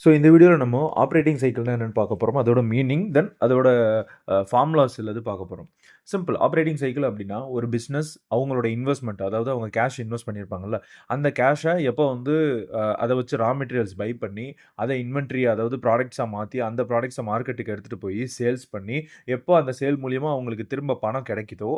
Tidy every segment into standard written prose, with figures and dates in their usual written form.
So இந்த வீடியோவில் நம்ம ஆப்ரேட்டிங் சைக்கிள்னா என்னென்னு பார்க்க போகிறோம். அதோட மீனிங், தென் அதோட ஃபார்முலாஸ் இல்லது பார்க்க போகிறோம். சிம்பிள். ஆப்ரேட்டிங் சைக்கிள் அப்படின்னா ஒரு பிஸ்னஸ் அவங்களோட இன்வெஸ்ட்மெண்ட், அதாவது அவங்க கேஷ் இன்வெஸ்ட் பண்ணியிருப்பாங்கல்ல, அந்த கேஷை எப்போ வந்து அதை வச்சு ரா மெட்டீரியல்ஸ் பை பண்ணி, அதை இன்வென்ட்ரி அதாவது ப்ராடக்ட்ஸாக மாற்றி அந்த ப்ராடக்ட்ஸை மார்க்கெட்டுக்கு எடுத்துகிட்டு போய் சேல்ஸ் பண்ணி, எப்போ அந்த சேல் மூலியமாக அவங்களுக்கு திரும்ப பணம் கிடைக்குதோ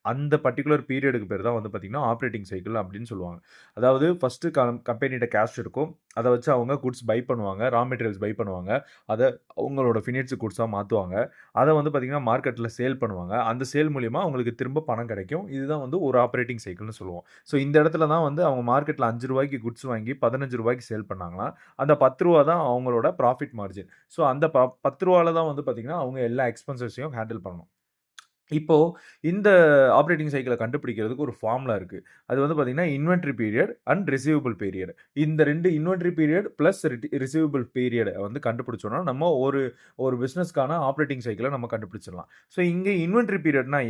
அந்த பர்ட்டிகுலர் பீரியடுக்கு பேர் தான் வந்து பார்த்தீங்கன்னா ஆப்ரேட்டிங் சைக்கிள் அப்படின்னு சொல்லுவாங்க. அதாவது ஃபஸ்ட்டு கம்பெனிகிட்ட கேஷ் இருக்கும். அதை வச்சு அவங்க குட்ஸ் பை பண்ணுவாங்க, ரா மெட்டீரியல்ஸ் பை பண்ணுவாங்க. அதை அவங்களோட ஃபினிஷ்டு குட்ஸாக மாற்றுவாங்க. அதை வந்து பார்த்தீங்கன்னா மார்க்கெட்டில் சேல் பண்ணுவாங்க. அந்த சேல் மூலியமா அவங்களுக்கு திரும்ப பணம் கிடைக்கும். இதுதான் வந்து ஒரு ஆப்ரேட்டிங் சைக்கிள்னு சொல்லுவோம். ஸோ இந்த இடத்துல தான் வந்து அவங்க மார்க்கெட்டில் ₹5க்கு குட்ஸ் வாங்கி ₹15க்கு சேல் பண்ணாங்கன்னா, அந்த ₹10 தான் அவங்களோட ப்ராஃபிட் மார்ஜின். ஸோ அந்த ₹10 தான் வந்து பார்த்தீங்கன்னா அவங்க எல்லா எக்ஸ்பென்சஸையும் ஹேண்டில் பண்ணணும். இப்போ இந்த ஆப்ரேட்டிங் சைக்கிள கண்டுபிடிக்கிறதுக்கு ஒரு ஃபார்முலா இருக்கு. அது வந்து பார்த்தீங்கன்னா, inventory period and receivable period. இந்த 2 இன்வென்டரி பீரியட் பிளஸ் ரிசீவபிள் பீரியட வந்து கண்டுபிடிச்சோம்னா, நம்ம ஒரு ஒரு பிசினஸ்க்கான ஆப்ரேட்டிங் சைக்கிள நம்ம கண்டுபிடிச்சிடலாம். ஸோ இங்க இன்வென்டரி பீரியட்னா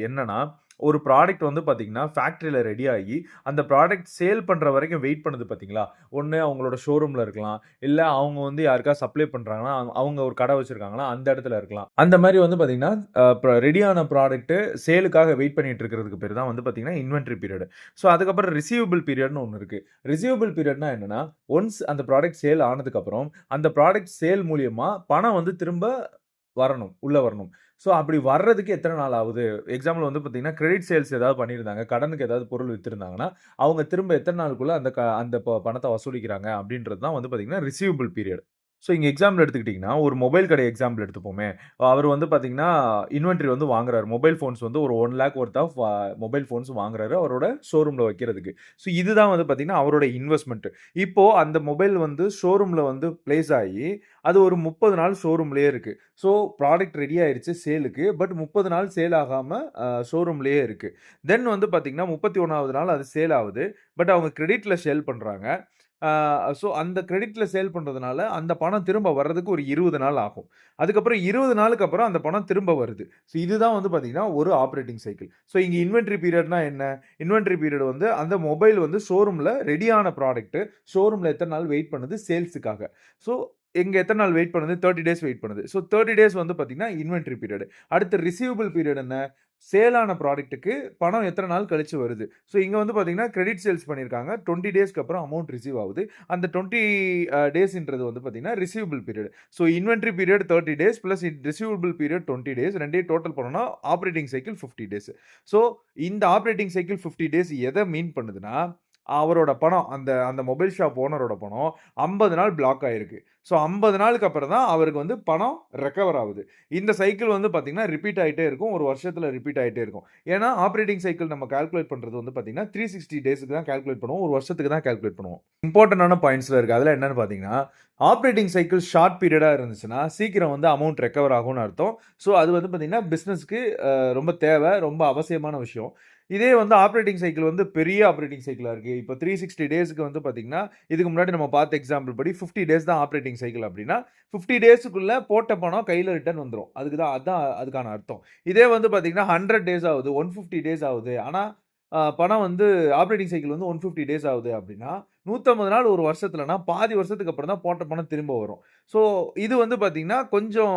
என்னன்னா, ஒரு ப்ராடக்ட் வந்து பார்த்தீங்கன்னா, ஃபேக்டரியில ரெடி ஆகி, அந்த ப்ராடக்ட் சேல் பண்ற வரைக்கும் வெயிட் பண்ணுது பார்த்தீங்களா? ஒண்ணு அவங்களோட ஷோரூம்ல இருக்கலாம். இல்ல அவங்க வந்து யாருக்காவது சப்ளை பண்றாங்கன்னா, அவங்க ஒரு கடை வச்சிருக்காங்கன்னா, அந்த இடத்துல இருக்கலாம். அந்த மாரி வந்து பார்த்தீங்கன்னா, ரெடியான ப்ராடக்ட் சேலுக்காக வெயிட் பண்ணிட்டு இருக்கிறதுக்கு பேர் தான் வந்து பார்த்தீங்கன்னா, இன்வென்டரி பீரியட். ஸோ அதுக்கப்புறம் ரிசீவபிள் பீரியட்னு ஒண்ணு இருக்கு. ரிசீவபிள் பீரியட்னா என்னன்னா, ஒன்ஸ் அந்த ப்ராடக்ட் சேல் ஆனதுக்கப்புறம், அந்த ப்ராடக்ட் சேல் மூலியமா பணம் வந்து திரும்ப வரணும். உள்ள வரணும். ஸோ அப்படி வர்றதுக்கு எத்தனை நாள் ஆகுது? எக்ஸாம்பிள் வந்து பார்த்தீங்கன்னா, கிரெடிட் சேல்ஸ் ஏதாவது பண்ணியிருந்தாங்க. கடனுக்கு ஏதாவது பொருள் வித்திருந்தாங்கன்னா, அவங்க திரும்ப எத்தனை நாளுக்குள்ள அந்த பணத்த வசூலிக்கிறாங்க அப்படின்றது தான் வந்து பார்த்தீங்கன்னா, ரிசீவபிள் பீரியட். ஸோ இங்க எக்ஸாம்பிள் எடுத்துக்கிட்டீங்கன்னா, ஒரு மொபைல் கடை எக்ஸாம்பிள் எடுத்துப்போமே. அவரு வந்து பார்த்தீங்கன்னா, இன்வென்டரி வந்து வாங்குறாரு. மொபைல் ஃபோன்ஸ் வந்து ஒரு 1,00,000 வொர்த் ஆஃப் மொபைல் ஃபோன்ஸ் வாங்குறாரு அவரோட ஷோரூம்ல வைக்கிறதுக்கு. ஸோ இதுதான் வந்து பார்த்தீங்கன்னா, அவரோட இன்வெஸ்ட்மென்ட். இப்போ அந்த மொபைல் வந்து ஷோரூம்ல வந்து பிளேஸ் ஆயி, அது ஒரு 30 நாள் ஷோரூம்லயே இருக்கு. ஸோ ப்ராடக்ட் ரெடி ஆயிருச்சு சேலுக்கு. பட் 30 நாள் சேல் ஆகாம ஷோரூம்லயே இருக்கு. தென் வந்து பார்த்தீங்கன்னா, 31வது நாள் அது சேல் ஆவுது. பட் அவங்க கிரெடிட்ல சேல் பண்றாங்க. ஸோ அந்த கிரெடிட்ல சேல் பண்றதுனால, அந்த பணம் திரும்ப வர்றதுக்கு ஒரு 20 நாள் ஆகும். அதுக்கப்புறம் 20 நாளுக்கு அப்புறம் அந்த பணம் திரும்ப வருது. ஸோ இதுதான் வந்து பார்த்தீங்கன்னா, ஒரு ஆப்பரேட்டிங் சைக்கிள். ஸோ இங்க இன்வென்டரி பீரியட்னா என்ன? இன்வென்டரி பீரியட் வந்து அந்த மொபைல் வந்து ஷோரூம்ல ரெடியான ப்ராடக்ட் ஷோரூம்ல எத்தன நாள் வெயிட் பண்ணுது சேல்ஸுக்காக. ஸோ எங்க எத்தன நாள் வெயிட் பண்ணுது? 30 டேஸ் வெயிட் பண்ணுது. ஸோ 30 டேஸ் வந்து பார்த்தீங்கன்னா, இன்வென்டரி பீரியட். அடுத்து ரிசீவபிள் பீரியட் என்ன? சேலான ப்ராடக்ட்டுக்கு பணம் எத்தன நாள் கழிச்சு வருது. ஸோ இங்க வந்து பார்த்தீங்கன்னா, கிரெடிட் சேல்ஸ் பண்ணியிருக்காங்க. 20 டேஸ்க்கு அப்புறம் அமௌண்ட் ரிசீவ் ஆகுது. அந்த 20 டேஸ்ன்றது வந்து பார்த்தீங்கன்னா, receivable period. So inventory period 30 days plus receivable period 20 days 2யும் டோட்டல் பண்ணோம்னா, ஆப்பரேட்டிங் சைக்கிள் 50 டேஸ். ஸோ இந்த ஆப்பரேட்டிங் சைக்கிள் 50 டேஸ் எத மீன் பண்ணுதுன்னா, அவரோட பணம் அந்த அந்த மொபைல் ஷாப் ஓனரோட பணம் 50 நாள் பிளாக் ஆயிருக்கு. ஸோ 50 நாளுக்கு அப்புறம் தான் அவருக்கு வந்து பணம் ரெக்கவர் ஆகுது. இந்த சைக்கிள் வந்து பார்த்தீங்கன்னா, ரிப்பீட் ஆயிட்டே இருக்கும். ஒரு வருஷத்துல ரிப்பீட் ஆயிட்டே இருக்கும். ஏன்னா, ஆப்பரேட்டிங் சைக்கிள் நம்ம கால்குலேட் பண்றது வந்து பார்த்தீங்கன்னா, 360 டேஸ்க்கு தான் கால்குலேட் பண்ணுவோம். ஒரு வருஷத்துக்கு தான் கால்குலேட் பண்ணுவோம். இம்பார்ட்டன்டான பாயிண்ட்ஸ்ல இருக்கு. அதுல என்னன்னு பார்த்தீங்கன்னா, ஆப்பரேட்டிங் சைக்கிள் ஷார்ட் பீரியடா இருந்துச்சுன்னா, சீக்கிரம் வந்து அமௌண்ட் ரெக்கவர் ஆகும்னு அர்த்தம். ஸோ அது வந்து பார்த்தீங்கன்னா, பிசினஸ்க்கு ரொம்ப தேவை, ரொம்ப அவசியமான விஷயம். இதே வந்து ஆப்பரேட்டிங் சைக்கிள் வந்து பெரிய ஆப்பரேட்டிங் சைக்கிளா இருக்கு. இப்ப 360 டேஸ்க்கு வந்து பார்த்தீங்கன்னா, இதுக்கு முன்னாடி நம்ம பார்த்த எக்ஸாம்பிள் படி 50 டேஸ் தான் ஆப்பரேட்டிங் சைக்கிள் அப்படின்னா, 50 டேஸ்க்குள்ள போட்ட பணம் கையில ரிட்டர்ன் வந்துரும். அதான் அதுக்கான அர்த்தம். இதே வந்து பார்த்தீங்கன்னா, 100 டேஸ் ஆகுது, 150 டேஸ் ஆகுது. ஆனா, பணம் வந்து ஆப்பரேட்டிங் சைக்கிள் வந்து 150 டேஸ் ஆகுது அப்படின்னா, 150 நாள் ஒரு வருஷத்துலனா, பாதி வருஷத்துக்கு அப்புறம் தான் போட்ட பணம் திரும்ப வரும். ஸோ இது வந்து பார்த்தீங்கன்னா, கொஞ்சம்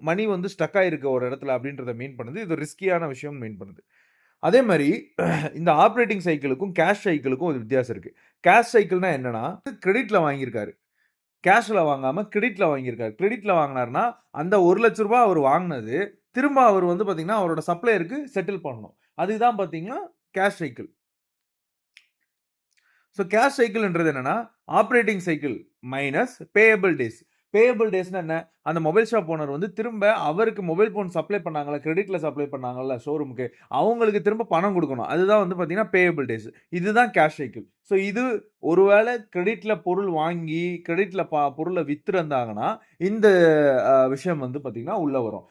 மணி வந்து ஸ்டக் ஆயிருக்கு ஒரு இடத்துல அப்படின்றத மீன் பண்ணுது. இது ரிஸ்கியான விஷயம்னு மீன் பண்ணுது. அதே மாரி இந்த ஆப்பரேட்டிங் சைக்கிளுக்கும், கேஷ் சைக்கிளுக்கும் ஒரு வித்தியாசம் இருக்கு. கேஷ் சைக்கிள்னா என்னன்னா, கிரெடிட்ல வாங்கியிருக்காரு. கேஷ்ல வாங்காம கிரெடிட்ல வாங்கியிருக்காரு. கிரெடிட்ல வாங்குனாருன்னா, அந்த ரூ. 1,00,000 அவர் வாங்குனது, திரும்ப அவர் வந்து பார்த்தீங்கன்னா, அவரோட சப்ளையருக்கு செட்டில் பண்ணணும். அதுதான் பார்த்தீங்கன்னா, கேஷ் சைக்கிள். ஸோ கேஷ் சைக்கிள்ன்றது என்னன்னா, operating cycle minus payable days. Payable டேஸ்னா என்ன? அந்த மொபைல் ஷாப் ஓனர் வந்து திரும்ப அவருக்கு மொபைல் ஃபோன் சப்ளை பண்ணாங்கல்ல, கிரெடிட்ல சப்ளை பண்ணாங்கல்ல ஷோரூமுக்கு, அவங்களுக்கு திரும்ப பணம் குடுக்கணும். அதுதான் வந்து பார்த்தீங்கன்னா, பேயபிள் டேஸ். இதுதான் கேஷ் சைக்கிள். ஸோ இது ஒருவேள கிரெடிட்ல பொருள் வாங்கி, கிரெடிட்ல பொருள வித்திருந்தாங்கன்னா, இந்த விஷயம் வந்து பார்த்தீங்கன்னா, உள்ள வரும்.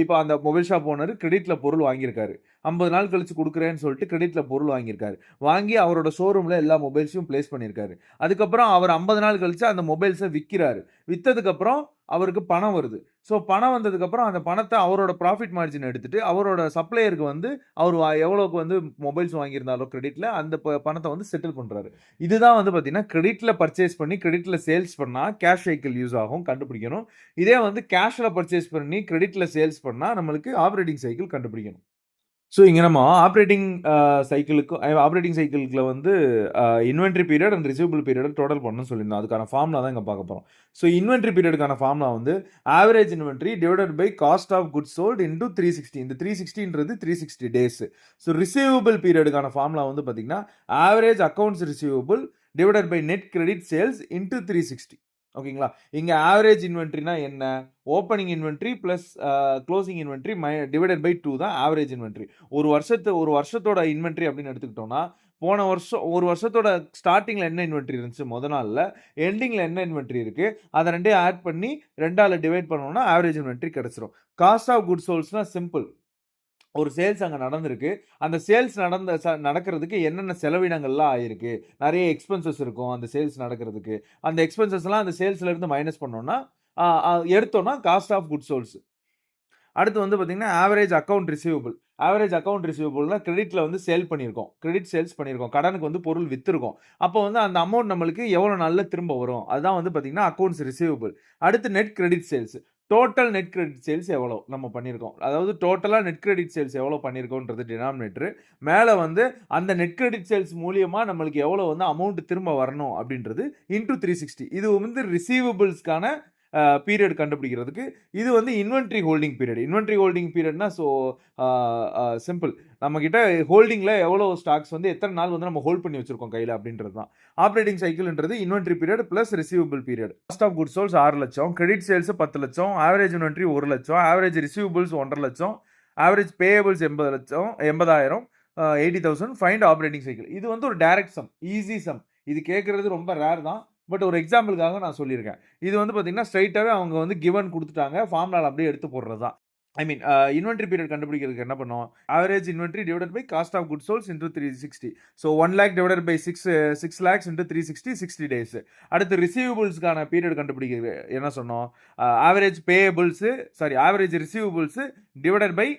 இப்ப அந்த மொபைல் ஷாப் ஓனர் கிரெடிட்ல பொருள் வாங்கியிருக்காரு. 50 நாள் கழிச்சு குடுக்குறேன்னு சொல்லிட்டு கிரெடிட்ல பொருள் வாங்கியிருக்காரு. வாங்கி அவரோட ஷோரூம்ல எல்லா மொபைல்ஸையும் பிளேஸ் பண்ணியிருக்காரு. அதுக்கப்புறம் அவர் 50 நாள் கழிச்சு அந்த மொபைல்ஸ விக்கிறாரு. வித்ததுக்கப்புறம் அவருக்கு பணம் வருது. ஸோ பணம் வந்ததுக்கப்புறம் அந்த பணத்த அவரோட ப்ராஃபிட் மார்ஜின் எடுத்துட்டு, அவரோட சப்ளையருக்கு வந்து அவரு எவ்வளோக்கு வந்து மொபைல்ஸ் வாங்கியிருந்தாரோ கிரெடிட்ல, அந்த பணத்த வந்து செட்டில் பண்றாரு. இதுதான் வந்து பார்த்தீங்கன்னா, கிரெடிட்ல பர்ச்சேஸ் பண்ணி, கிரெடிட்ல சேல்ஸ் பண்ணா கேஷ் சைக்கிள் யூஸ் ஆகும் கண்டுபிடிக்கணும். இதே வந்து கேஷ்ல பர்ச்சேஸ் பண்ணி, கிரெடிட்ல சேல்ஸ் பண்ணா நம்மளுக்கு ஆப்பரேட்டிங் சைக்கிள் கண்டுபிடிக்கணும். ஸோ இங்க நம்ம ஆப்பரேட்டிங் சைக்கிள்குள்ள வந்து inventory period and receivable period total பண்ணணும்னு சொல்லியிருந்தோம். அதுக்கான ஃபார்முலா தான் இங்க பார்க்க போறோம். ஸோ இன்வென்டரி பீரியடுக்கான ஃபார்முலா வந்து average inventory divided by cost of goods sold into 360. இந்த 360ன்றது 360 டேஸ். ஸோ ரிசீவபிள் பீரியடுக்கான ஃபார்முலா வந்து பார்த்தீங்கன்னா, average accounts receivable divided by net credit sales into 360. ஓகேங்களா? இங்க ஆவரேஜ் இன்வென்டரினா என்ன? Opening inventory plus closing inventory divided by 2 தான் ஆவரேஜ் இன்வென்டரி. ஒரு வருஷத்தோட இன்வென்டரி அப்படின்னு எடுத்துக்கிட்டோம்னா, போன வருஷம் ஒரு வருஷத்தோட ஸ்டார்ட்டிங்ல என்ன இன்வென்டரி இருந்துச்சு மொத நாள்ல, எண்டிங்ல என்ன இன்வென்டரி இருக்கு, அத 2யும் ஆட் பண்ணி 2ஆல டிவைட் பண்ணோம்னா ஆவரேஜ் இன்வென்டரி கிடைச்சிரும். காஸ்ட் ஆஃப் குட்ஸ் சோல்ட்ஸ்னா சிம்பிள். ஒரு சேல்ஸ் அங்க நடந்திருக்கு. அந்த சேல்ஸ் நடக்கிறதுக்கு என்னென்ன செலவினங்கள்லாம் ஆயிருக்கு. நெறைய எக்ஸ்பென்சஸ் இருக்கும் அந்த சேல்ஸ் நடக்கிறதுக்கு. அந்த எக்ஸ்பென்சஸ்லாம் அந்த சேல்ஸ்ல இருந்து மைனஸ் பண்ணோம்னா, அ அ எடுத்தோம்னா காஸ்ட் ஆஃப் குட்ஸ் சோல்ட்ஸ். அடுத்து வந்து பார்த்தீங்கன்னா, average account receivable. Average account ரிசீவபிள்னா கிரெடிட்ல வந்து சேல் பண்ணியிருக்கோம். கிரெடிட் சேல்ஸ் பண்ணியிருக்கோம். கடனுக்கு வந்து பொருள் வித்திருக்கோம். அப்போ வந்து அந்த அமௌண்ட் நம்மளுக்கு எவ்வளோ நாள்ல திரும்ப வரும்? அதுதான் வந்து பார்த்தீங்கன்னா, அக்கவுண்ட்ஸ் ரிசீவபிள். அடுத்து net credit sales. Total net credit sales எவ்வளோ நம்ம பண்ணியிருக்கோம்? அதாவது டோட்டலா நெட் கிரெடிட் சேல்ஸ் எவ்வளோ பண்ணியிருக்கோம்ன்றது டினாமினேட்டர். மேல வந்து அந்த நெட் கிரெடிட் சேல்ஸ் மூலியமா நம்மளுக்கு எவ்வளோ வந்து அமௌண்ட் திரும்ப வரணும் அப்படின்றது இன்டூ 360. இது வந்து ரிசீவபிள்ஸ்க்கான பீரியட் கண்டுபிடிக்கிறதுக்கு. இது வந்து inventory holding period. Inventory holding பீரியட்னா சிம்பிள். நம்மகிட்ட ஹோல்டிங்ல எவ்வளோ ஸ்டாக்ஸ் வந்து எத்தனை நாள் வந்து நம்ம ஹோல்ட் பண்ணி வச்சிருக்கோம் கையில அப்படின்றது தான். ஆப்பரேட்டிங் சைக்கிள்ன்றது inventory period plus receivable period. Cost of goods solds 6 லட்சம், கிரெடிட் சேல்ஸ் 10 லட்சம், ஆவரேஜ் இன்வென்டரி 1 லட்சம், ஆவரேஜ் ரிசீவபிள்ஸ் 1.5 லட்சம், ஆவரேஜ் பேயபிள்ஸ் 80 லட்சம் 80,000 80,000 ஃபைண்ட் ஆப்பரேட்டிங் சைக்கிள். இது வந்து ஒரு டைரக்ட் சம், ஈஸி சம். இது கேட்கறது ரொம்ப ரேர் தான். பட் ஒரு எக்ஸாம்பிளுக்காக நான் சொல்லியிருக்கேன். இது வந்து பார்த்தீங்கன்னா, ஸ்ட்ரெயிட்டாவே அவங்க வந்து கிவன் குடுத்துட்டாங்க. ஃபார்முலால அப்படியே எடுத்து போடுறது தான். ஐ மீன் இன்வென்டரி பீரியட் கண்டுபிடிக்கிறதுக்கு என்ன பண்ணோம்? Average inventory divided by cost of goods solds into 360. So 1 lakh divided by 6 lakhs into 360 60 days. அடுத்து ரிசீவபிள்ஸ்க்கான பீரியட் கண்டுபிடிக்கிறது என்ன சொன்னோம்? Average receivables divided by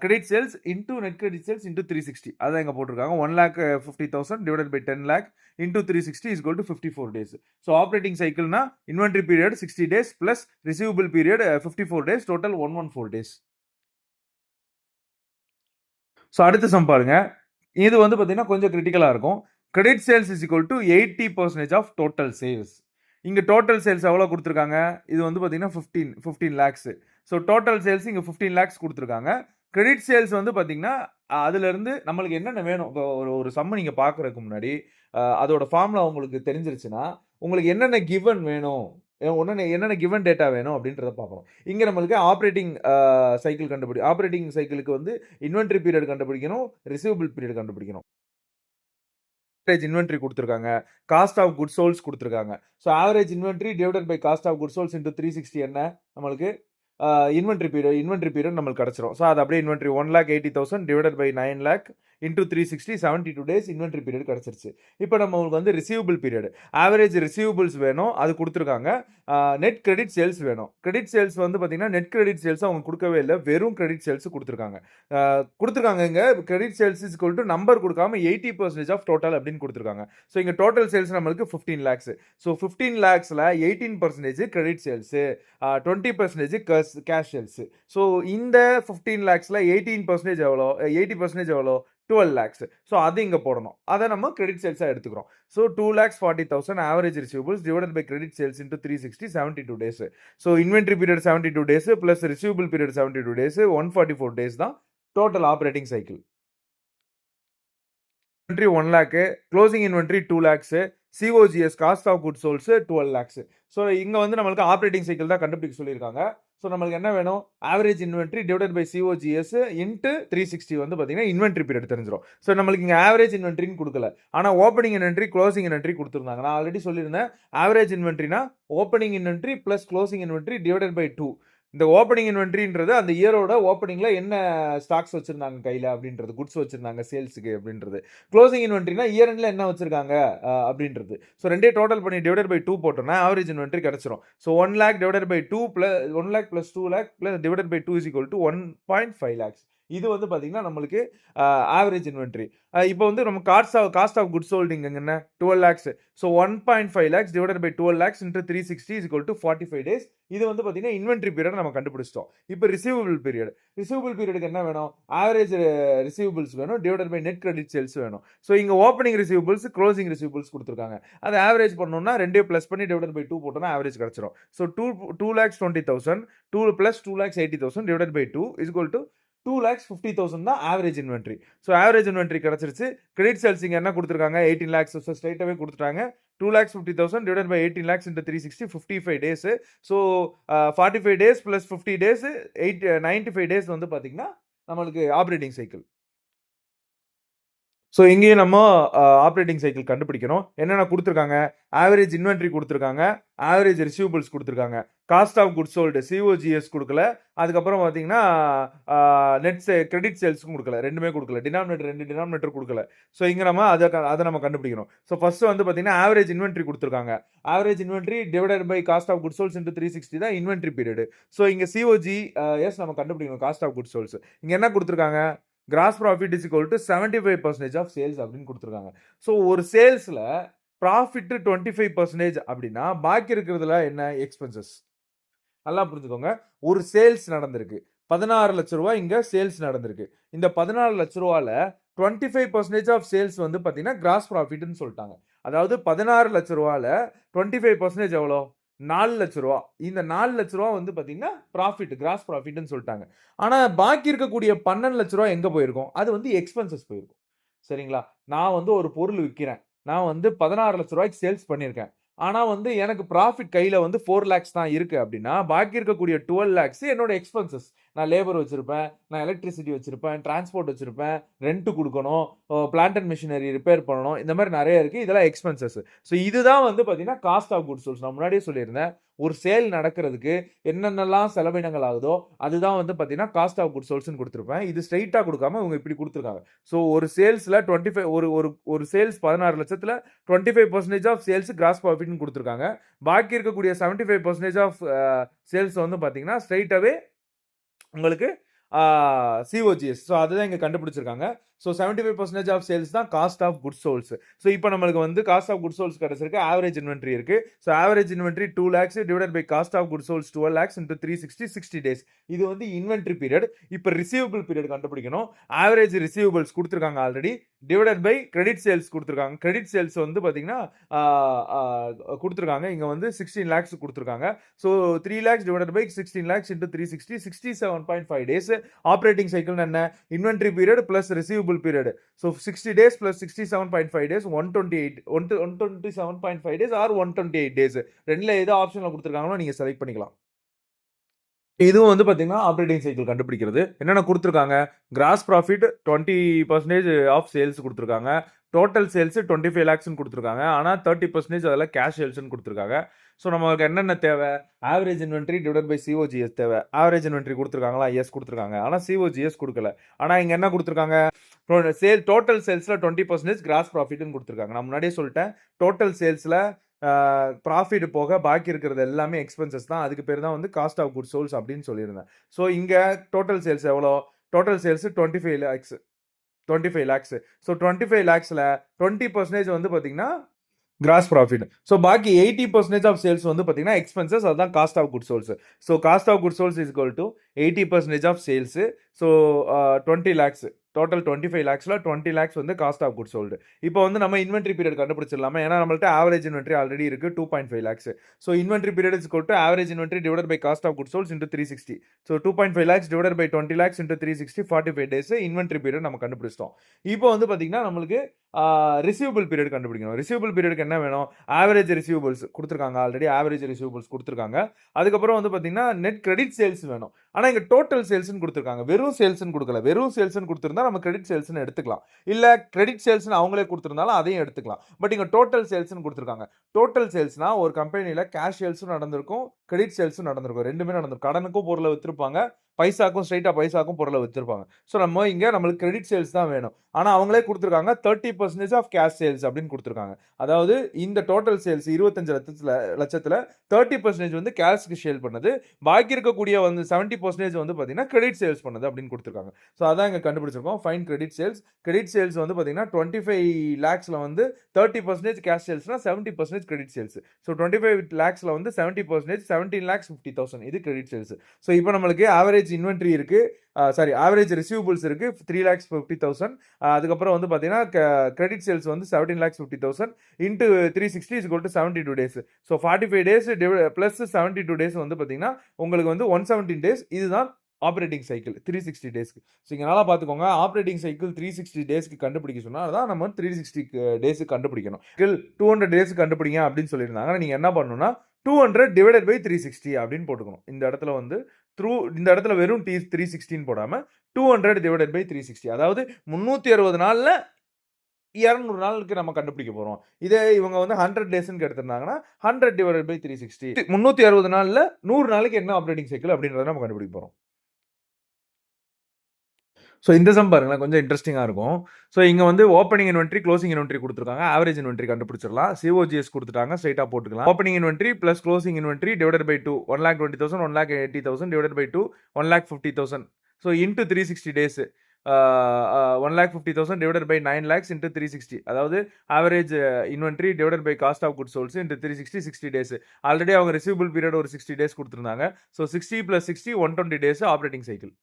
credit sales into net credit sales into 360. அதான் இங்க போட்டிருக்காங்க. 1,50,000 divided by 10 lakh into 360 is equal to 54 days. So operating சைக்கிள்னா inventory period 60 days plus receivable period 54 days, total 114 days. So அடுத்த sum பாருங்க. இது வந்து பார்த்தீங்கன்னா கொஞ்சம் கிரிட்டிக்கலா இருக்கும். Credit sales is equal to 80% of total sales. இங்க டோட்டல் சேல்ஸ் எவ்வளோ குடுத்துருக்காங்க? இது வந்து பார்த்தீங்கன்னா 15 லேக்ஸ். ஸோ டோட்டல் சேல்ஸ் இங்க 15 லேக்ஸ் குடுத்துருக்காங்க. கிரெடிட் சேல்ஸ் வந்து பார்த்தீங்கன்னா, அதிலிருந்து நம்மளுக்கு என்னென்ன வேணும்? இப்போ ஒரு சம்ம நீங்க பார்க்கறதுக்கு முன்னாடி, அதோட ஃபார்முலா உங்களுக்கு தெரிஞ்சிருச்சுன்னா, உங்களுக்கு என்னென்ன கிவன் வேணும்? என்னென்ன கிவன் டேட்டா வேணும் அப்படின்றத பார்க்கணும். இங்க நம்மளுக்கு ஆப்பரேட்டிங் சைக்கிளுக்கு வந்து இன்வென்டரி பீரியட் கண்டுபிடிக்கணும், ரிசீவபிள் பீரியட் கண்டுபிடிக்கணும். ஆவரேஜ் இன்வென்டரி குடுத்துருக்காங்க. காஸ்ட் ஆஃப் குட்ஸ் சோல்ட்ஸ் குடுத்துருக்காங்க. So average inventory divided by cost of goods solds into 360 என்ன? நம்மளுக்கு இன்வென்டரி பீரியட் நம்மளுக்கு கிடைச்சிரும். ஸோ அது அப்படியே inventory 1,80,000 divided by 9 lakh into 360 72 days inventory period கிடைச்சிருச்சு. இப்போ நம்மளுக்கு வந்து ரிசீவபிள் பீரியட். ஆவரேஜ் ரிசீவபிள்ஸ் வேணும். அது குடுத்துருக்காங்க. நெட் கிரெடிட் சேல்ஸ் வேணும். கிரெடிட் சேல்ஸ் வந்து பார்த்தீங்கன்னா, நெட் கிரெடிட் சேல்ஸ் அவங்க குடுக்கவே இல்ல. வெறும் கிரெடிட் சேல்ஸ் குடுத்துருக்காங்க. குடுத்துருக்காங்க இங்க credit sales is equal to number குடுக்காம 80% ஆஃப் டோட்டல் அப்படின்னு குடுத்துருக்காங்க. ஸோ இங்க டோட்டல் சேல்ஸ் நம்மளுக்கு 15 lakhs. So 15 லேக்ஸ்ல 18% credit sales, 20% cash sales. So இந்த 15 லேக்ஸ்ல 18% எவ்வளோ? 80% எவ்வளோ? 12 லேக்ஸ். ஸோ அது இங்க போடணும். அத நம்ம கிரெடிட் சேல்ஸா எடுத்துக்கிறோம். So 2,40,000 average receivables divided by credit sales into 360 72 days. So inventory period 72 days plus receivable period 72 days 144 days தான் total operating cycle. Inventory 1 lakh, closing inventory 2 lakhs, COGS cost of goods solds 12 lakhs. So இங்க வந்து நம்மளுக்கு operating cycle தான் கண்டுபிடிக்க சொல்லியிருக்காங்க. So நம்மளுக்கு என்ன வேணும்? Average inventory divided by COGS into 360 வந்து பார்த்தீங்கன்னா இன்வென்டரி பீரியட் தெரிஞ்சிரும். ஸோ நம்மளுக்கு இங்க ஆவரேஜ் இன்வென்டரின்னு குடுக்கல. ஆனா ஓப்பனிங் இன்வென்டரி, க்ளோசிங் இன்வென்டரி குடுத்துருந்தாங்க. நான் ஆல்ரெடி சொல்லியிருந்தேன். ஆவரேஜ் இன்வென்டரினா opening inventory plus closing inventory divided by 2. இந்த ஓப்பனிங் இன்வென்ட்ரின்றது அந்த இயரோட ஓப்பனிங்ல என்ன ஸ்டாக்ஸ் வச்சிருந்தாங்க கையில அப்படின்றது, குட்ஸ் வச்சிருந்தாங்க சேல்ஸுக்கு அப்படின்றது. க்ளோசிங் இன்வென்ட்ரினா இயர் எண்ட்ல என்ன வச்சிருக்காங்க அப்படின்றது. ஸோ 2 டோட்டல் பண்ணி டிவைடட் பை 2 போட்டோம்னா ஆவரேஜ் இன்வென்ட்ரி கிடைச்சிரும். So 1 lakh divided by 2 1 lakh plus 2 lakh plus divided by 2 is equal to 1.5 lakhs. இது வந்து பார்த்தீங்கன்னா நம்மளுக்கு ஆவரேஜ் இன்வென்ட்ரி. இப்போ வந்து நம்ம காஸ்ட் ஆஃப் குட்ஸ் சோல்டிங் என்ன 12 lakhs. So 1.5 lakhs divided by 12 lakhs into 360 is equal to 45 days. இது வந்து பார்த்தீங்கன்னா இன்வென்ட்ரி பீரியட் நம்ம கண்டுபிடிச்சிட்டோம். இப்போ ரிசீவபிள் பீரியட். ரிசீவபிள் பீரியடுக்கு என்ன வேணும்? ஆவரேஜ் ரிசீவபிள்ஸ் வேணும் divided by net credit sales வேணும். ஸோ இங்கே ஓப்பனிங் ரிசீவபிள்ஸ் க்ளோசிங் ரிசீவபிள்ஸ் கொடுத்துருக்காங்க. அதை ஆவரேஜ் பண்ணணும்னா 2 ப்ளஸ் பண்ணி டிவைடட் பை 2 போட்டோம்னா ஆவரேஜ் கிடச்சிரும். So 2,20,000 2 plus 2,80,000 divided by 2 is equal to 2,50,000 தான் average inventory. So average inventory கிடைச்சிருச்சு. கிரெடிட் சேல்ஸ் இங்கே என்ன கொடுத்துருக்காங்க? 18 லேக்ஸ். ஸோ ஸ்ட்ரைட்டாகவே கொடுத்துட்டாங்க. 2,50,000 divided by 18 lakhs into 360 55 days. So 45 days plus 50 days 95 days வந்து பார்த்தீங்கன்னா நம்மளுக்கு ஆப்ரேட்டிங் சைக்கிள். ஸோ இங்கேயும் நம்ம ஆப்ரேட்டிங் சைக்கிள் கண்டுபிடிக்கணும். என்னென்ன கொடுத்துருக்காங்க? ஆவரேஜ் இன்வென்ட்ரி கொடுத்துருக்காங்க, ஆவரேஜ் ரிசீவபிள்ஸ் கொடுத்துருக்காங்க, காஸ்ட் ஆஃப் குட்ஸ் சோல்டு சிஓஜிஎஸ் கொடுக்கல, அதுக்கப்புறம் பார்த்தீங்கன்னா நெட் கிரெடிட் சேல்ஸும் கொடுக்கல, ரெண்டுமே கொடுக்கல, ரெண்டு டினாமினேட்டர் கொடுக்கல. ஸோ இங்கே நம்ம அதை நம்ம கண்டுபிடிக்கணும். ஸோ ஃபர்ஸ்ட் வந்து பார்த்தீங்கன்னா ஆவரேஜ் இன்வென்ட்ரி கொடுத்துருக்காங்க. Average inventory divided by cost of goods souls into 360 தான் இன்வென்ட்ரி பீரியட். ஸோ இங்கே சிஓஜிஎஸ் நம்ம கண்டுபிடிக்கணும், காஸ்ட் ஆஃப் குட்ஸ் சோல்ஸ். இங்கே என்ன கொடுத்துருக்காங்க? Gross profit is equal to 75% of sales அப்படின்னு கொடுத்துருக்காங்க. ஸோ ஒரு சேல்ஸில் ப்ராஃபிட் 25% அப்படின்னா பாக்கி இருக்கிறதுல என்ன? எக்ஸ்பென்சஸ். நல்லா புரிஞ்சுக்கோங்க. ஒரு சேல்ஸ் நடந்திருக்கு, 16 லட்ச ரூபா இங்கே சேல்ஸ் நடந்திருக்கு. இந்த 14 லட்ச ரூபால 25% ஆஃப் சேல்ஸ் வந்து பார்த்தீங்கன்னா கிராஸ் ப்ராஃபிட்னு சொல்லிட்டாங்க. அதாவது 16 லட்ச ரூபால 25% எவ்வளோ? 4 லட்ச ரூபா. இந்த 4 லட்ச ரூபா வந்து பார்த்தீங்கன்னா ப்ராஃபிட், கிராஸ் ப்ராஃபிட்னு சொல்லிட்டாங்க. ஆனால் பாக்கி இருக்கக்கூடிய 12 லட்ச ரூபா எங்கே போயிருக்கும்? அது வந்து எக்ஸ்பென்சஸ் போயிருக்கும். சரிங்களா? நான் வந்து ஒரு பொருள் விற்கிறேன், நான் வந்து 16 லட்ச ரூபாய்க்கு சேல்ஸ் பண்ணியிருக்கேன். ஆனால் வந்து எனக்கு ப்ராஃபிட் கையில் வந்து 4 லேக்ஸ் தான் இருக்குது அப்படின்னா பாக்கி இருக்கக்கூடிய 12 லேக்ஸ் என்னோட எக்ஸ்பென்சஸ். நான் லேபர் வச்சுருப்பேன், நான் எலக்ட்ரிசிட்டி வச்சுருப்பேன், டிரான்ஸ்போர்ட் வச்சுருப்பேன், ரெண்ட்டு கொடுக்கணும், பிளான்ட் அண்ட் மிஷினரி ரிப்பேர் பண்ணணும், இந்த மாதிரி நிறைய இருக்குது. இதெல்லாம் எக்ஸ்பென்சஸ். ஸோ இதுதான் வந்து பார்த்தீங்கன்னா காஸ்ட் ஆஃப் குட்ஸ் சோல்ஸ். நான் முன்னாடியே சொல்லியிருந்தேன், ஒரு சேல் நடக்கிறதுக்கு என்னென்னலாம் செலவினங்கள் ஆகுதோ அதுதான் வந்து பார்த்தீங்கன்னா காஸ்ட் ஆஃப் குட்ஸ் சோல்ஸ்னு கொடுத்துருப்பேன். இது ஸ்ட்ரைட்டாக கொடுக்காம இவங்க இப்படி கொடுத்துருக்காங்க. ஸோ ஒரு சேல்ஸில் 25 ஒரு சேல்ஸ் 16 லட்சத்தில் 25% ஆஃப் சேல்ஸ் கிராஸ் ப்ராஃபிட்னு கொடுத்துருக்காங்க. பாக்கி இருக்கக்கூடிய 75% ஆஃப் சேல்ஸ் வந்து பார்த்தீங்கன்னா ஸ்ட்ரைட்டாகவே உங்களுக்கு சிஓஜிஎஸ். ஸோ அதுதான் இங்கே கண்டுபிடிச்சிருக்காங்க. ஸோ 75% ஆஃப் சேல்ஸ் தான் cost of goods sold. So இப்போ நம்மளுக்கு வந்து காஸ்ட் ஆஃப் குட்ஸ் சோல்ஸ் கிடைச்சிருக்கு, ஆவரேஜ் இன்வென்ட்ரி இருக்கு. So average inventory 2 lakhs divided by cost of goods sold 12 lakhs into 360 60 days. இது வந்து இன்வென்ட்ரி பீரியட். இப்போ ரிசீவபிள் பீரியட் கண்டுபிடிக்கணும். ஆவரேஜ் ரிசீவபிள்ஸ் கொடுத்துருக்காங்க already, divided by credit sales கொடுத்துருக்காங்க. கிரெடிட் சேல்ஸ் வந்து பார்த்தீங்கன்னா கொடுத்துருக்காங்க, இங்கே வந்து 16 லேக்ஸ் கொடுத்துருக்காங்க. So 3 lakhs divided by 16 lakhs into 360 67.5 days. Operating cycle என்ன? Inventory period plus receivable period. So 60 days plus 67.5 days 127.5 days or 128 days. ரெண்டுல ஏதோ ஆப்ஷன்ல கொடுத்துருக்காங்களோ நீங்க செலக்ட் பண்ணிக்கலாம். இதுவும் வந்து பார்த்தீங்கன்னா ஆப்ரேட்டிங் சைக்கிள் கண்டுபிடிக்கிறது. என்னென்ன கொடுத்துருக்காங்க? கிராஸ் ப்ராஃபிட் 20% ஆஃப் சேல்ஸ் கொடுத்துருக்காங்க. டோட்டல் சேல்ஸ் 25 லேக்ஸ்னு கொடுத்துருக்காங்க. ஆனால் 30% அதெல்லாம் கேஷ் சேல்ஸ்னு கொடுத்துருக்காங்க. ஸோ நமக்கு என்னென்ன தேவை? ஆவரேஜ் இன்வென்ட்ரி டிவைட் பை சிஓஜிஎஸ் தேவை. ஆவரேஜ் இன்வென்ட்ரி கொடுத்துருக்காங்களா? எஸ் கொடுத்துருக்காங்க. ஆனால் சிஓஜிஎஸ் கொடுக்கல. ஆனால் இங்கே என்ன கொடுத்துருக்காங்க? டோட்டல் சேல்ஸில் 20% கிராஸ் ப்ராஃபிட்னு கொடுத்துருக்காங்க. நான் முன்னாடியே சொல்லிட்டேன், டோட்டல் சேல்ஸில் ப்ராஃபிட் போக பாக்கி இருக்கிறது எல்லாமே எக்ஸ்பென்சஸ் தான். அதுக்கு பேர் தான் வந்து காஸ்ட் ஆஃப் குட்ஸ் சோல்ஸ் அப்படின்னு சொல்லியிருந்தேன். ஸோ இங்கே டோட்டல் சேல்ஸ் எவ்வளோ? Total sales 25 lakhs. ஸோ 25 லேக்ஸில் 20% வந்து பார்த்தீங்கன்னா கிராஸ் ப்ராஃபிட். ஸோ பாக்கி 80% ஆஃப் சேல்ஸ் வந்து பார்த்தீங்கன்னா எக்ஸ்பென்சஸ், அதுதான் cost of goods sold. So cost of goods sold is equal to 80% of sales. So 20 lakhs. Total 25 லேக்ஸில் 20 லேக்ஸ் வந்து காஸ்ட் ஆஃப் குட்ஸ் சோல்டு. இப்போ வந்து நம்ம இன்வென்ட்ரி பீரியட் கண்டுபிடிச்சிடலாமா? ஏன்னா நம்மள்ட்ட ஆவரேஜ் இன்வென்ட்ரி ஆல்ரெடி இருக்குது 2.5 lakhs. So inventory period is equal to average inventory divided by cost of goods souls into 360. So 2.5 lakhs divided by 20 lakhs into 360 45 days inventory period நம்ம கண்டுபிடிச்சிட்டோம். இப்போ வந்து பார்த்தீங்கன்னா நம்மளுக்கு ரிசீவபிள் பீரியட் கண்டுபிடிக்கணும். ரிசீவபிள் பீரியடுக்கு என்ன வேணும்? ஆவரேஜ் ரிசீவபிள்ஸ் கொடுத்துருக்காங்க ஆல்ரெடி, ஆவரேஜ் ரிசீவபிள்ஸ் கொடுத்துருக்காங்க. அதுக்கப்புறம் வந்து பார்த்தீங்கன்னா நெட் கிரெடிட் சேல்ஸ் வேணும். ஆனா இங்க டோட்டல் சேல்ஸ்னு கொடுத்திருக்காங்க. வெறும் சேல்ஸ்னு கொடுக்கல. வெறும் சேல்ஸ்னு கொடுத்திருந்தா நம்ம கிரெடிட் சேல்ஸ்னு எடுத்துக்கலாம். இல்ல கிரெடிட் சேல்ஸ்னு அவங்களே கொடுத்திருந்தாலும் அதையும் எடுத்துக்கலாம். பட் இங்க டோட்டல் சேல்ஸ்னு கொடுத்திருக்காங்க. டோட்டல் சேல்ஸ்னா ஒரு கம்பெனில கேஷ் சேல்ஸும் நடந்திருக்கும், கிரெடிட் சேல்ஸும் நடந்திருக்கும். 2மே நடந்திருக்கும். கடனுக்கும் பொருளை வித்திருப்பாங்க, பைசாக்கும் ஸ்ட்ரைட்டா பைசாக்கும் பொருளை வித்திருப்பாங்க. ஸோ நம்ம இங்க நம்மளுக்கு கிரெடிட் சேல்ஸ் தான் வேணும். ஆனா அவங்களே கொடுத்திருக்காங்க 30% ஆஃப் கேஷ் சேல்ஸ் அப்படின்னு கொடுத்திருக்காங்க. அதாவது இந்த டோட்டல் சேல்ஸ் 25 லட்சத்துல 30% வந்து கேஷ்க்கு சேல் பண்ணது, பாக்கி இருக்கக்கூடிய வந்து 70% வந்து பாத்தீங்கன்னா கிரெடிட் சேல்ஸ் பண்ணது அப்படின்னு கொடுத்திருக்காங்க. ஸோ அதான் இங்க கண்டுபிடிச்சிருக்கோம். Fine credit sales. Credit sales வந்து பாத்தீங்கன்னா 25 lakhsல வந்து 30% கேஷ் சேல்ஸ்னா 70% கிரெடிட் சேல்ஸ். ஸோ 25 lakhsல வந்து 70% 17,50,000 இது கிரெடிட் சேல்ஸ். ஸோ இப்போ நம்மளுக்கு ஆவரேஜ் இன்வென்ட்ரி இருக்கு, ஆவரேஜ் ரிசீவபிள்ஸ் இருக்கு 3,50,000. அதுக்கப்புறம் வந்து பாத்தீங்கன்னா கிரெடிட் சேல்ஸ் வந்து 17,50,000 into 360 is equal to 72 days. So 45 days plus 72 days வந்து பாத்தீங்கன்னா உங்களுக்கு வந்து 117 டேஸ். இதுதான் ஆப்ரேட்டிங் சைக்கிள் 360 டேஸ்க்கு. ஸோ இங்கே நல்லா பார்த்துக்கோங்க, ஆப்ரேட்டிங் சைக்கிள் 360 டேஸ்க்கு கண்டுபிடிக்க சொன்னால் தான் நம்ம 360 டேஸுக்கு கண்டுபிடிக்கணும். 200 டேஸ்க்கு கண்டுபிடிங்க அப்படின்னு சொல்லியிருந்தாங்க. நீங்கள் என்ன பண்ணணும்னா 200 டிவைடட் பை 360 அப்படின்னு போட்டுக்கணும். இந்த இடத்துல வந்து இந்த இடத்துல வெறும் 360 போடாமல் 200 டிவைடட் பை 360, அதாவது 360 நாளில் 200 நாளுக்கு நம்ம கண்டுபிடிக்க போறோம். இதே இவங்க வந்து 100 டேஸ்ன்னு எடுத்திருந்தாங்கன்னா 100 டிவைடட் பை 360, 360 நாள்ல 100 நாளைக்கு என்ன ஆப்ரேட்டிங் சைக்கிள் அப்படின்றத நம்ம கண்டுபிடிக்க போறோம். ஸோ இந்த சம் பாருங்களேன், கொஞ்சம் இன்ட்ரெஸ்டிங்காக இருக்கும். ஸோ இங்கே வந்து ஓப்பனிங் இன்வென்ட்ரி, க்ளோசிங் இன்வென்ட்ரி கொடுத்துருக்காங்க. ஆவரேஜ் இன்வென்ட்ரி கண்டுபிடிச்சிடலாம். சிஓஜிஎஸ் கொடுத்துட்டாங்க, ஸ்ட்ரைட்டாக போட்டுக்கலாம். Opening inventory plus closing inventory divided by 2, 1,20,000, 1,80,000 divided by 2, 1,50,000. So into 360 days, 1,50,000 divided by 9 lakhs into 360, அதாவது average inventory divided by cost of goods souls into 360, 60 days. Already அவங்க receivable period ஒரு 60 days கொடுத்துருந்தாங்க. So 60 + 60 120 days operating cycle.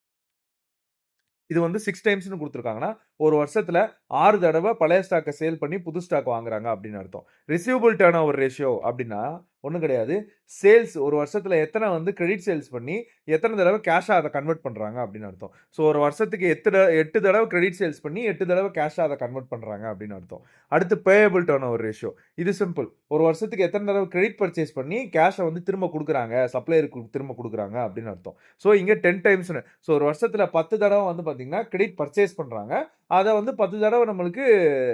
இது வந்து 6 டைம்ஸ்னு கொடுத்துருக்காங்கன்னா ஒரு வருஷத்துல 6 தடவை பழைய ஸ்டாக்கை சேல் பண்ணி புது ஸ்டாக் வாங்குறாங்க அப்படின்னு அர்த்தம். ரிசீவபிள் டர்ன் ஓவர் ரேஷியோ அப்படின்னா ஒன்றும் கிடையாது, சேல்ஸ் ஒரு வருஷத்துல எத்தனை வந்து கிரெடிட் சேல்ஸ் பண்ணி எத்தனை தடவை கேஷாக அதை கன்வெர்ட் பண்ணுறாங்க அப்படின்னு அர்த்தம். ஸோ ஒரு வருஷத்துக்கு 8 தடவை கிரெடிட் சேல்ஸ் பண்ணி 8 தடவை கேஷாக அதை கன்வெர்ட் பண்ணுறாங்க அப்படின்னு அர்த்தம். அடுத்து பேயபிள் டர்ன் ஓவர் ரேஷியோ. இது சிம்பிள், ஒரு வருஷத்துக்கு எத்தனை தடவை கிரெடிட் பர்ச்சேஸ் பண்ணி கேஷை வந்து திரும்ப கொடுக்குறாங்க, சப்ளையருக்கு திரும்ப கொடுக்குறாங்க அப்படின்னு அர்த்தம். ஸோ இங்கே 10 டைம்ஸ்னு, ஸோ ஒரு வருஷத்துல 10 தடவை வந்து பார்த்தீங்கன்னா கிரெடிட் பர்ச்சேஸ் பண்ணுறாங்க, அதை வந்து 10 தடவை நம்மளுக்கு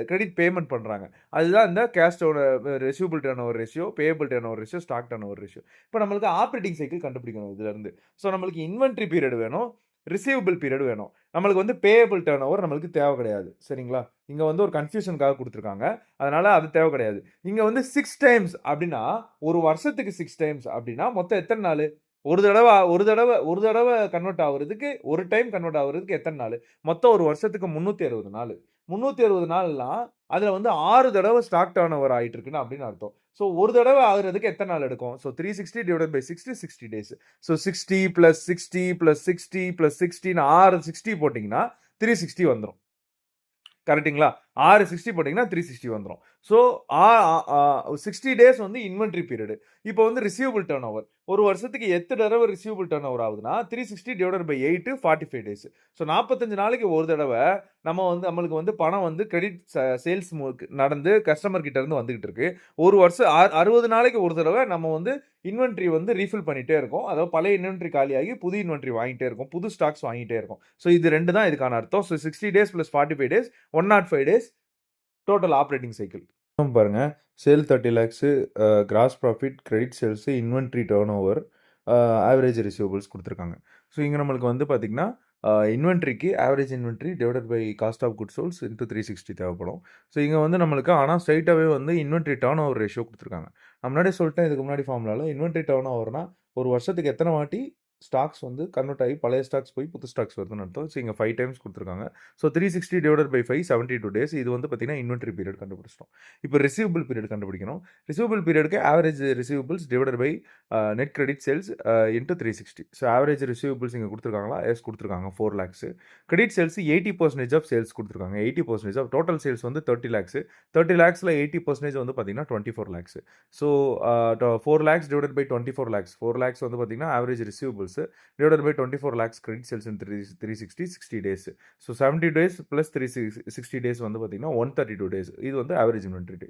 கிரெடிட் பேமெண்ட் பண்ணுறாங்க. அதுதான் இந்த கேஷோட receivable turnover ratio, payable turnover ratio, stock turnover ratio. இப்போ நம்மளுக்கு ஆப்ரேட்டிங் சைக்கிள் கண்டுபிடிக்கணும் இதுலேருந்து. ஸோ நம்மளுக்கு இன்வென்ட்ரி பீரியட் வேணும், ரிசீவபிள் பீரியட் வேணும். நம்மளுக்கு வந்து பேயபிள் டர்ன் ஓவர் நம்மளுக்கு தேவை கிடையாது, சரிங்களா? இங்கே வந்து ஒரு கன்ஃபியூஷனுக்காக கொடுத்துருக்காங்க, அதனால அது தேவை கிடையாது. இங்கே வந்து 6 டைம்ஸ் அப்படின்னா ஒரு வருஷத்துக்கு 6 டைம்ஸ் அப்படின்னா மொத்தம் எத்தனை நாள்? ஒரு தடவை கன்வெர்ட் ஆகுறதுக்கு, ஒரு டைம் கன்வெர்ட் ஆகுறதுக்கு எத்தனை நாள்? மொத்தம் ஒரு வருஷத்துக்கு 360 நாள். 360 நாள்லாம் அதில் வந்து 6 தடவை ஸ்டாக் டர்ன் ஓவர் ஆகிட்டு இருக்குன்னு அப்படின்னு அர்த்தம். ஸோ ஒரு தடவை ஆகுறதுக்கு எத்தனை நாள் எடுக்கும்? So 360 divided by 60, 60 days. So 60 + 60 + 60 + 60ன்னு 6 60 போட்டிங்கன்னா 360 வந்துடும். கரெக்டுங்களா? 6 60 போட்டிங்கன்னா 360 வந்துடும். ஸோ 60 டேஸ் வந்து இன்வென்ட்ரி பீரியடு. இப்போ வந்து ரிசீவபிள் டர்ன் ஓவர் ஒரு வருஷத்துக்கு 8 தடவை ரிசீவபிள் டர்ன் ஓவர் ஆகுதுன்னா 360 டிவைடட் பை 8, 45 டேஸ். ஸோ 45 நாளைக்கு ஒரு தடவை நம்மளுக்கு வந்து பணம் வந்து கிரெடிட் சேல்ஸ் நடந்து கஸ்டமர் கிட்ட இருந்து வந்துகிட்டு இருக்கு. ஒரு வருஷம் 60 நாளைக்கு ஒரு தடவை நம்ம வந்து இன்வென்ட்ரி வந்து ரீஃபில் பண்ணிட்டே இருக்கும். அதாவது பழைய இன்வென்ட்ரி காலியாகி புது இன்வென்ட்ரி வாங்கிட்டே இருக்கும், புது ஸ்டாக்ஸ் வாங்கிட்டே இருக்கும். ஸோ இது 2 தான் இதுக்கான அர்த்தம். So 60 days + 45 days 105 days total operating cycle. பாருங்க, sale 30 lakhs, gross profit, credit sales, inventory turnover, average receivables கொடுத்துருக்காங்க. ஸோ இங்கே நம்மளுக்கு வந்து பார்த்தீங்கன்னா இன்வென்ட்ரிக்கு average inventory divided by cost of goods souls into 360 தேவைப்படும். ஸோ இங்கே வந்து நம்மளுக்கு ஆனால் ஸ்ட்ரைட்டாகவே வந்து இன்வென்ட்ரி டர்ன் ஓவர் ரேஷியோ கொடுத்துருக்காங்க. நான் முன்னாடியே சொல்லிட்டேன் இதுக்கு முன்னாடி ஃபார்முலாவில், இன்வென்ட்ரி டர்ன் ஓவர்னா ஒரு வருஷத்துக்கு எத்தனை வாட்டி ஸ்டாக்ஸ் வந்து கன்வெர்ட் ஆகி பழைய ஸ்டாக்ஸ் போய் புது ஸ்டாக்ஸ் வருதுன்னு அர்த்தம். ஸோ இங்கே 5 டைம்ஸ் கொடுத்துருக்காங்க. So 360 divided by 5, 72 days. இது வந்து பார்த்தீங்கன்னா இன்வென்ட்ரி பீரியட் கண்டுபிடிச்சிட்டோம். இப்போ ரிசீவபிள் பீரியட் கண்டுபிடிக்கணும். ரிசீவபிள் பீரியடுக்கு average receivables divided by net credit sales into 360. So average receivables இங்கே கொடுத்துருக்காங்களா? எஸ் கொடுத்துருக்காங்க, 4 lakhs. Credit sales 80% of sales கொடுத்துருக்காங்க. 80% ஆஃப் டோட்டல் சேல்ஸ் வந்து 30 lakhs. 30 lakhsல 80% வந்து பார்த்தீங்கன்னா 24 lakhs. So 4 lakhs divided by 24 lakhs. 4 lakhs வந்து பார்த்தீங்கன்னா average receivables divided by 24 lakhs credit sales in 360, 60 days. So 70 days plus 360 days வந்து பார்த்தீங்கன்னா 132 days. இது வந்து average inventory day.